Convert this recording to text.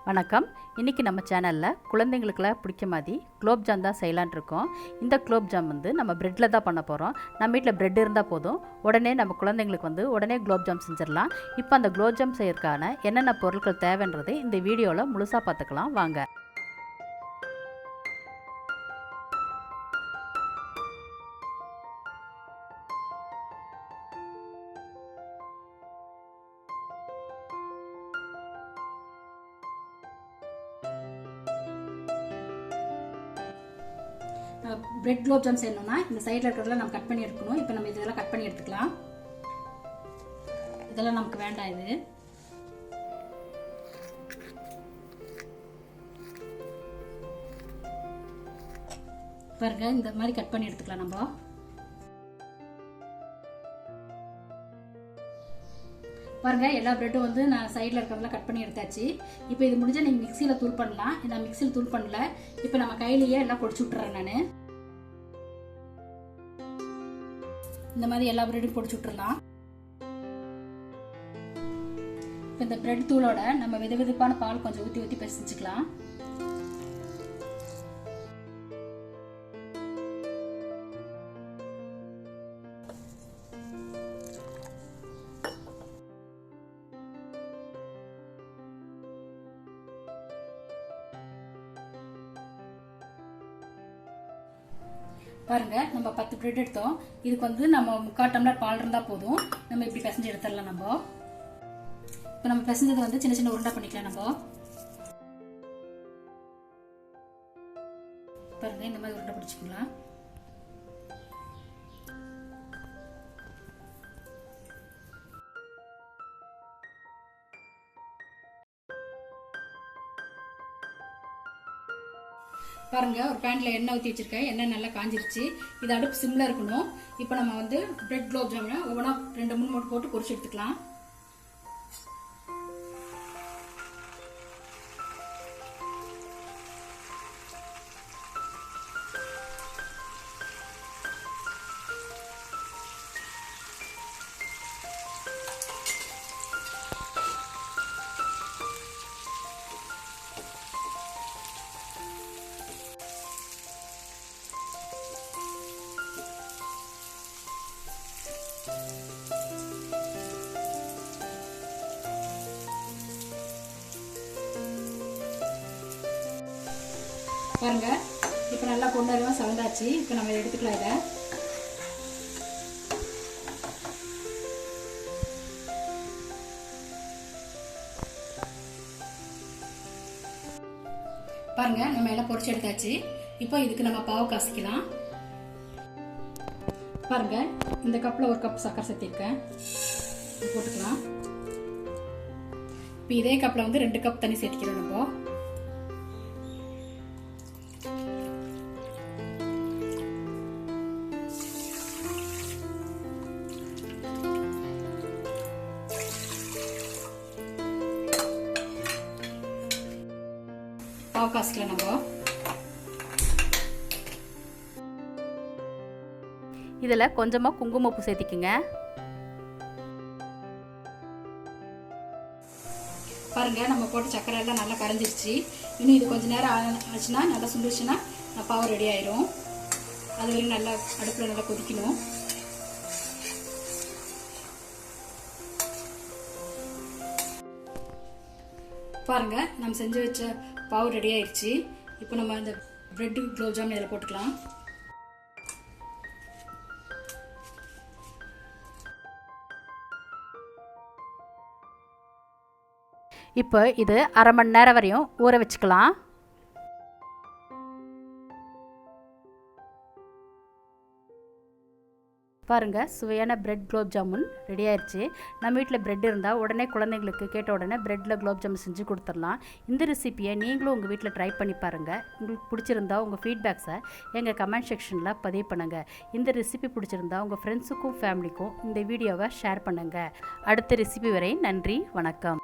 வணக்கம். இன்றைக்கி நம்ம சேனலில் குழந்தைங்களுக்குலாம் பிடிக்க மாதிரி குலோப் ஜாம் தான் செய்யலான் இருக்கோம். இந்த குலோப் ஜாம் நம்ம ப்ரெட்டில் தான் பண்ண போகிறோம். நம்ம வீட்டில் ப்ரெட் இருந்தால் போதும், உடனே நம்ம குழந்தைங்களுக்கு உடனே குலோப் ஜாம் செஞ்சிடலாம். இப்போ அந்த குலோப் ஜாம் செய்யறதுக்கான என்னென்ன பொருட்கள் தேவைன்றது இந்த வீடியோவில் முழுசாக பார்த்துக்கலாம் வாங்க. பிரெட் குலோப் ஜாம் செய்யணும்னா இந்த சைடில் இருக்கிறதெல்லாம் நம்ம கட் பண்ணி எடுக்கணும். இப்போ நம்ம இதெல்லாம் கட் பண்ணி எடுத்துக்கலாம். இதெல்லாம் நமக்கு வேண்டாம். இது பாருங்க, இந்த மாதிரி கட் பண்ணி எடுத்துக்கலாம். நம்ம பாருங்க, எல்லா பிரெட்டும் நான் சைடில் இருக்கிறதெல்லாம் கட் பண்ணி எடுத்தாச்சு. இப்போ இது முடிஞ்சால் நீங்கள் மிக்சியில் தூள் பண்ணலாம். நான் மிக்சியில் தூள் பண்ணல. இப்போ நம்ம கையிலேயே எல்லாம் பொடிச்சு விட்டுறேன். நான் இந்த மாதிரி எல்லா பிரெட்டும் பொடிச்சு விட்டுறலாம். இப்போ இந்த பிரெட் தூளோட நம்ம வெதுவெதுப்பான பால் கொஞ்சம் ஊற்றி ஊற்றி பிசைஞ்சுக்கலாம். பாருங்க, நம்ம 10 பிரெட் எடுத்தோம். இதுக்கு நம்ம 3/4 டம்ளர் பால் இருந்தா போதும். நம்ம இப்படி பிசைஞ்சு எடுத்துடலாம். நம்ம இப்போ நம்ம பிசைஞ்சது சின்ன சின்ன உருண்டை பண்ணிக்கலாம். நம்ம பாருங்க, இந்த மாதிரி உருண்டை பிடிச்சிக்கலாம். பாருங்க, ஒரு பேன்ல எண்ணெய் ஊற்றி வச்சிருக்கேன். எண்ணெய் நல்லா காஞ்சிருச்சு. இது அடுப்பு சிம்ல இருக்கணும். இப்போ நம்ம பிரெட் குலோப் ஜாமுன் ஒவ்வொன்றா 2-3 போட்டு பொரிச்சு எடுத்துக்கலாம். பாருங்க, இப்போ நல்லா பொன்னரமாக சவந்தாச்சு. இப்போ நம்ம இதை எடுத்துக்கலாம். இதை பாருங்க, நம்ம எல்லாம் பொரிச்சு எடுத்தாச்சு. இப்போ இதுக்கு நம்ம பாவு காசிக்கலாம். பாருங்க, இந்த கப்பில் 1 கப் சர்க்கரை சேர்த்திருக்கேன். போட்டுக்கலாம். இப்போ இதே கப்பில் 2 கப் தண்ணி சேர்த்திக்கிறோம். நம்ம பாவு காசிக்கலாம். நம்ம இதில் கொஞ்சமாக குங்குமப்பூ சேர்த்திக்குங்க. பாருங்க, நம்ம போட்டு சக்கரை எல்லாம் நல்லா கரைஞ்சிருச்சு. இன்னும் இது கொஞ்ச நேரம் ஆச்சுன்னா, நல்லா சுண்டுச்சுன்னா பாவு ரெடி ஆயிரும். அது வரையும் நல்லா அடுப்பில் நல்லா கொதிக்கணும். பாருங்க, நம்ம செஞ்சு வச்ச பாவு ரெடி ஆயிடுச்சு. இப்போ நம்ம இந்த பிரெட் குலோப் ஜாமுன் இதில் போட்டுக்கலாம். இப்போ இது 1/2 மணி நேரம் வரையும் ஊற வச்சுக்கலாம். பாருங்கள், சுவையான பிரெட் குலோப் ஜாமுன் ரெடி ஆயிடுச்சு. நம்ம வீட்டில் பிரெட் இருந்தால் உடனே குழந்தைங்களுக்கு கேட்ட உடனே பிரெட்டில் குலோப் ஜாமுன் செஞ்சு கொடுத்துடலாம். இந்த ரெசிப்பியை நீங்களும் உங்கள் வீட்டில் ட்ரை பண்ணி பாருங்கள். உங்களுக்கு பிடிச்சிருந்தா உங்கள் ஃபீட்பேக்ஸை எங்கள் கமெண்ட் செக்ஷனில் பதிவு பண்ணுங்கள். இந்த ரெசிபி பிடிச்சிருந்தா உங்கள் ஃப்ரெண்ட்ஸுக்கும் ஃபேமிலிக்கும் இந்த வீடியோவை ஷேர் பண்ணுங்கள். அடுத்த ரெசிபி வரை நன்றி, வணக்கம்.